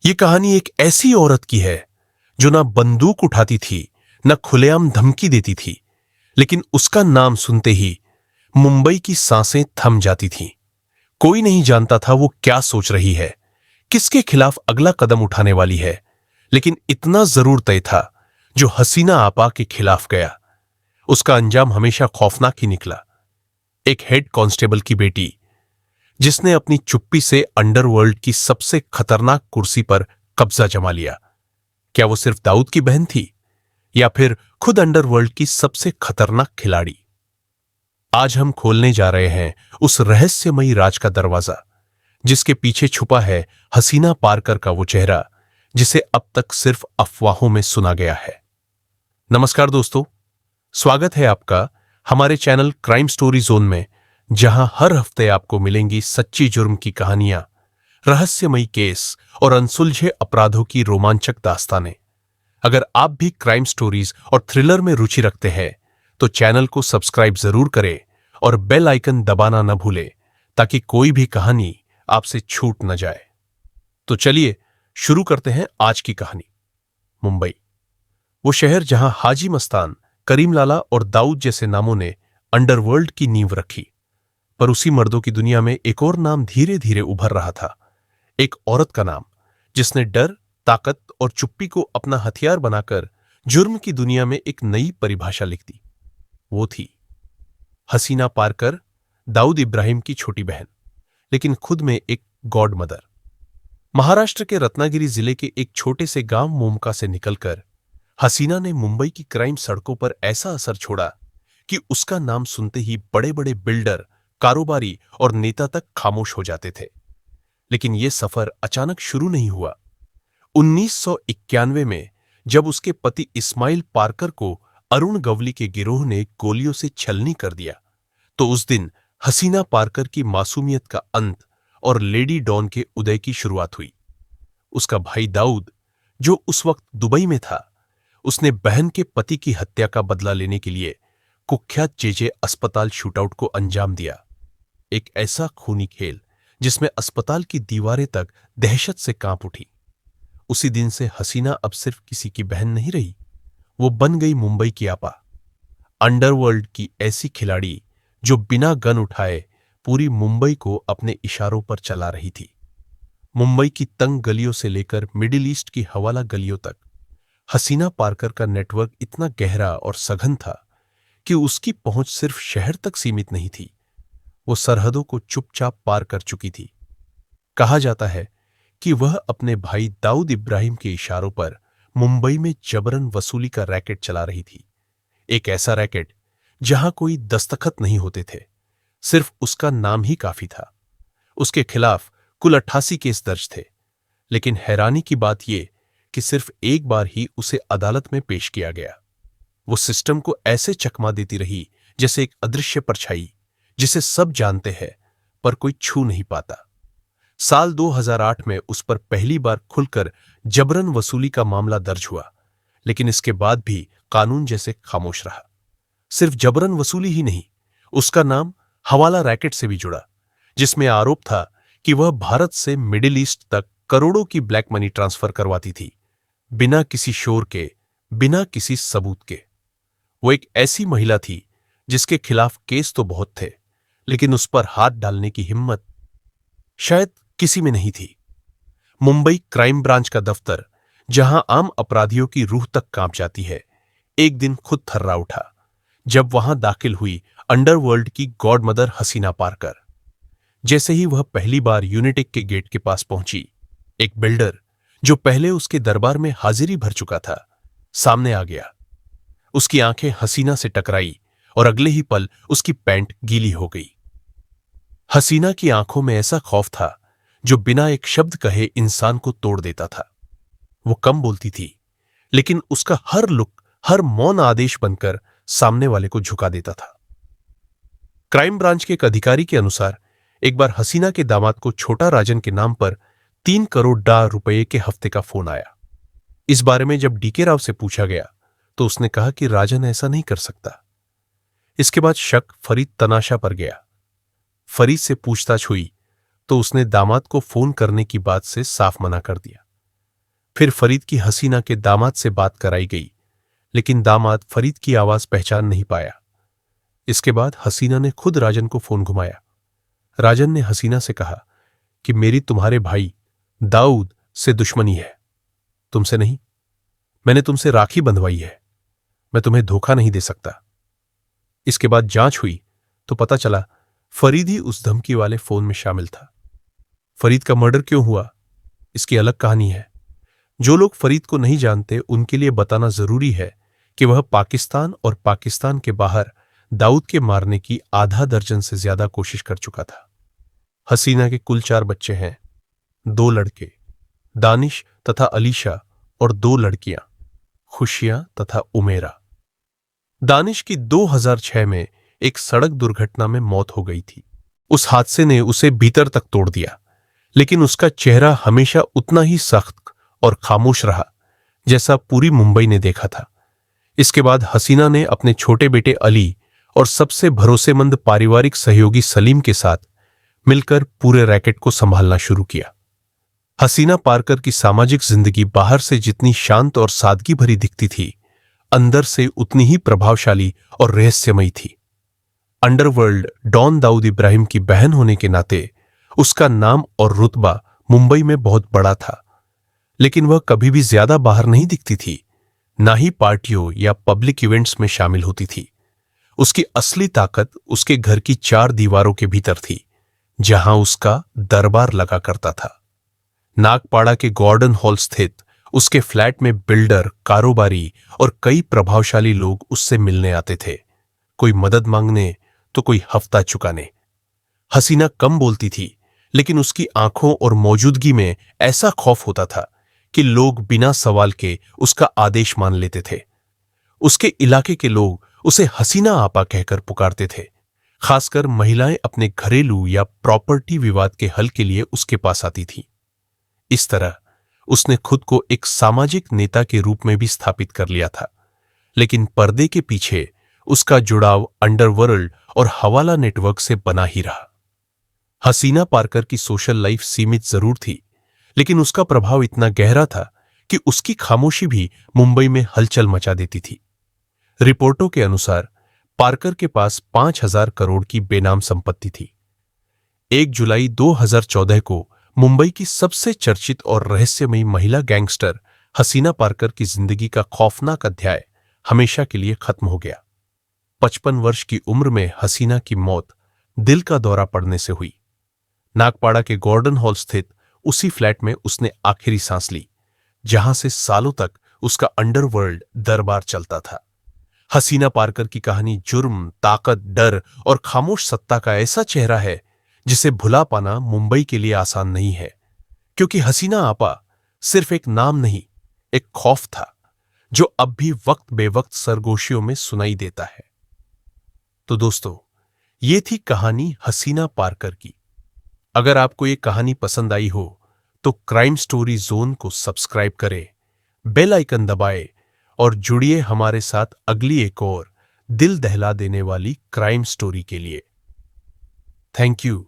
ये कहानी एक ऐसी औरत की है जो ना बंदूक उठाती थी, न खुलेआम धमकी देती थी, लेकिन उसका नाम सुनते ही मुंबई की सांसें थम जाती थीं। कोई नहीं जानता था वो क्या सोच रही है, किसके खिलाफ अगला कदम उठाने वाली है, लेकिन इतना जरूर तय था, जो हसीना आपा के खिलाफ गया उसका अंजाम हमेशा खौफनाक ही निकला। एक हेड कांस्टेबल की बेटी, जिसने अपनी चुप्पी से अंडरवर्ल्ड की सबसे खतरनाक कुर्सी पर कब्जा जमा लिया। क्या वो सिर्फ दाऊद की बहन थी, या फिर खुद अंडरवर्ल्ड की सबसे खतरनाक खिलाड़ी? आज हम खोलने जा रहे हैं उस रहस्यमयी राज का दरवाजा, जिसके पीछे छुपा है हसीना पारकर का वो चेहरा, जिसे अब तक सिर्फ अफवाहों में सुना गया है। नमस्कार दोस्तों, स्वागत है आपका हमारे चैनल क्राइम स्टोरी जोन में, जहां हर हफ्ते आपको मिलेंगी सच्ची जुर्म की कहानियां, रहस्यमयी केस और अनसुलझे अपराधों की रोमांचक दास्तानें। अगर आप भी क्राइम स्टोरीज और थ्रिलर में रुचि रखते हैं तो चैनल को सब्सक्राइब जरूर करें और बेल आइकन दबाना न भूलें, ताकि कोई भी कहानी आपसे छूट न जाए। तो चलिए शुरू करते हैं आज की कहानी। मुंबई, वो शहर जहां हाजी मस्तान, करीम लाला और दाऊद जैसे नामों ने अंडरवर्ल्ड की नींव रखी। पर उसी मर्दों की दुनिया में एक और नाम धीरे धीरे उभर रहा था। एक औरत का नाम, जिसने डर, ताकत और चुप्पी को अपना हथियार बनाकर जुर्म की दुनिया में एक नई परिभाषा लिख दी। वो थी हसीना पारकर, दाऊद इब्राहिम की छोटी बहन, लेकिन खुद में एक गॉड मदर। महाराष्ट्र के रत्नागिरी जिले के एक छोटे से गांव मोमका से निकलकर हसीना ने मुंबई की क्राइम सड़कों पर ऐसा असर छोड़ा कि उसका नाम सुनते ही बड़े बड़े बिल्डर, कारोबारी और नेता तक खामोश हो जाते थे। लेकिन यह सफर अचानक शुरू नहीं हुआ। 1991 में जब उसके पति इस्माइल पारकर को अरुण गवली के गिरोह ने गोलियों से छलनी कर दिया, तो उस दिन हसीना पारकर की मासूमियत का अंत और लेडी डॉन के उदय की शुरुआत हुई। उसका भाई दाऊद, जो उस वक्त दुबई में था, उसने बहन के पति की हत्या का बदला लेने के लिए कुख्यात जेजे अस्पताल शूटआउट को अंजाम दिया। एक ऐसा खूनी खेल जिसमें अस्पताल की दीवारें तक दहशत से कांप उठी। उसी दिन से हसीना अब सिर्फ किसी की बहन नहीं रही, वो बन गई मुंबई की आपा, अंडरवर्ल्ड की ऐसी खिलाड़ी जो बिना गन उठाए पूरी मुंबई को अपने इशारों पर चला रही थी। मुंबई की तंग गलियों से लेकर मिडिल ईस्ट की हवाला गलियों तक हसीना पारकर का नेटवर्क इतना गहरा और सघन था कि उसकी पहुंच सिर्फ शहर तक सीमित नहीं थी, वो सरहदों को चुपचाप पार कर चुकी थी। कहा जाता है कि वह अपने भाई दाऊद इब्राहिम के इशारों पर मुंबई में जबरन वसूली का रैकेट चला रही थी। एक ऐसा रैकेट जहां कोई दस्तखत नहीं होते थे, सिर्फ उसका नाम ही काफी था। उसके खिलाफ कुल 88 केस दर्ज थे, लेकिन हैरानी की बात यह कि सिर्फ एक बार ही उसे अदालत में पेश किया गया। वो सिस्टम को ऐसे चकमा देती रही जैसे एक अदृश्य परछाई, जिसे सब जानते हैं पर कोई छू नहीं पाता। साल 2008 में उस पर पहली बार खुलकर जबरन वसूली का मामला दर्ज हुआ, लेकिन इसके बाद भी कानून जैसे खामोश रहा। सिर्फ जबरन वसूली ही नहीं, उसका नाम हवाला रैकेट से भी जुड़ा, जिसमें आरोप था कि वह भारत से मिडिल ईस्ट तक करोड़ों की ब्लैक मनी ट्रांसफर करवाती थी, बिना किसी शोर के, बिना किसी सबूत के। वो एक ऐसी महिला थी जिसके खिलाफ केस तो बहुत थे, लेकिन उस पर हाथ डालने की हिम्मत शायद किसी में नहीं थी। मुंबई क्राइम ब्रांच का दफ्तर, जहां आम अपराधियों की रूह तक कांप जाती है, एक दिन खुद थर्रा उठा जब वहां दाखिल हुई अंडरवर्ल्ड की गॉड मदर हसीना पारकर। जैसे ही वह पहली बार यूनिटेक के गेट के पास पहुंची, एक बिल्डर जो पहले उसके दरबार में हाजिरी भर चुका था, सामने आ गया। उसकी आंखें हसीना से टकराई और अगले ही पल उसकी पैंट गीली हो गई। हसीना की आंखों में ऐसा खौफ था जो बिना एक शब्द कहे इंसान को तोड़ देता था। वो कम बोलती थी, लेकिन उसका हर लुक, हर मौन आदेश बनकर सामने वाले को झुका देता था। क्राइम ब्रांच के एक अधिकारी के अनुसार एक बार हसीना के दामाद को छोटा राजन के नाम पर 3 करोड़ रुपए के हफ्ते का फोन आया। इस बारे में जब डीके राव से पूछा गया तो उसने कहा कि राजन ऐसा नहीं कर सकता। इसके बाद शक फरीद तनाशा पर गया। फरीद से पूछताछ हुई तो उसने दामाद को फोन करने की बात से साफ मना कर दिया। फिर फरीद की हसीना के दामाद से बात कराई गई, लेकिन दामाद फरीद की आवाज पहचान नहीं पाया। इसके बाद हसीना ने खुद राजन को फोन घुमाया। राजन ने हसीना से कहा कि मेरी तुम्हारे भाई दाऊद से दुश्मनी है, तुमसे नहीं। मैंने तुमसे राखी बंधवाई है, मैं तुम्हें धोखा नहीं दे सकता। इसके बाद जांच हुई तो पता चला फरीद ही उस धमकी वाले फोन में शामिल था। फरीद का मर्डर क्यों हुआ, इसकी अलग कहानी है। जो लोग फरीद को नहीं जानते उनके लिए बताना जरूरी है कि वह पाकिस्तान और पाकिस्तान के बाहर दाऊद के मारने की आधा दर्जन से ज्यादा कोशिश कर चुका था। हसीना के कुल 4 बच्चे हैं, 2 लड़के दानिश तथा अलीशा और 2 लड़कियां खुशियां तथा उमेरा। दानिश की 2006 में एक सड़क दुर्घटना में मौत हो गई थी। उस हादसे ने उसे भीतर तक तोड़ दिया, लेकिन उसका चेहरा हमेशा उतना ही सख्त और खामोश रहा जैसा पूरी मुंबई ने देखा था। इसके बाद हसीना ने अपने छोटे बेटे अली और सबसे भरोसेमंद पारिवारिक सहयोगी सलीम के साथ मिलकर पूरे रैकेट को संभालना शुरू किया। हसीना पारकर की सामाजिक जिंदगी बाहर से जितनी शांत और सादगी भरी दिखती थी, अंदर से उतनी ही प्रभावशाली और रहस्यमयी थी। अंडरवर्ल्ड डॉन दाऊद इब्राहिम की बहन होने के नाते उसका नाम और रुतबा मुंबई में बहुत बड़ा था, लेकिन वह कभी भी ज्यादा बाहर नहीं दिखती थी, ना ही पार्टियों या पब्लिक इवेंट्स में शामिल होती थी। उसकी असली ताकत उसके घर की 4 दीवारों के भीतर थी, जहां उसका दरबार लगा करता था। नागपाड़ा के गॉर्डन हॉल स्थित उसके फ्लैट में बिल्डर, कारोबारी और कई प्रभावशाली लोग उससे मिलने आते थे, कोई मदद मांगने तो कोई हफ्ता चुकाने। हसीना कम बोलती थी, लेकिन उसकी आंखों और मौजूदगी में ऐसा खौफ होता था कि लोग बिना सवाल के उसका आदेश मान लेते थे। उसके इलाके के लोग उसे हसीना आपा कहकर पुकारते थे। खासकर महिलाएं अपने घरेलू या प्रॉपर्टी विवाद के हल के लिए उसके पास आती थीं। इस तरह उसने खुद को एक सामाजिक नेता के रूप में भी स्थापित कर लिया था, लेकिन पर्दे के पीछे उसका जुड़ाव अंडरवर्ल्ड और हवाला नेटवर्क से बना ही रहा। हसीना पारकर की सोशल लाइफ सीमित जरूर थी, लेकिन उसका प्रभाव इतना गहरा था कि उसकी खामोशी भी मुंबई में हलचल मचा देती थी। रिपोर्टों के अनुसार पारकर के पास 5,000 करोड़ की बेनाम संपत्ति थी। 1 जुलाई 2014 को मुंबई की सबसे चर्चित और रहस्यमयी महिला गैंगस्टर हसीना पारकर की जिंदगी का खौफनाक अध्याय हमेशा के लिए खत्म हो गया। 55 वर्ष की उम्र में हसीना की मौत दिल का दौरा पड़ने से हुई। नागपाड़ा के गॉर्डन हॉल स्थित उसी फ्लैट में उसने आखिरी सांस ली, जहां से सालों तक उसका अंडरवर्ल्ड दरबार चलता था। हसीना पारकर की कहानी जुर्म, ताकत, डर और खामोश सत्ता का ऐसा चेहरा है जिसे भुला पाना मुंबई के लिए आसान नहीं है, क्योंकि हसीना आपा सिर्फ एक नाम नहीं, एक खौफ था जो अब भी वक्त बेवक्त सरगोशियों में सुनाई देता है। तो दोस्तों, ये थी कहानी हसीना पारकर की। अगर आपको ये कहानी पसंद आई हो तो क्राइम स्टोरी जोन को सब्सक्राइब करें, बेल आइकन दबाएं और जुड़िए हमारे साथ अगली एक और दिल दहला देने वाली क्राइम स्टोरी के लिए। Thank you.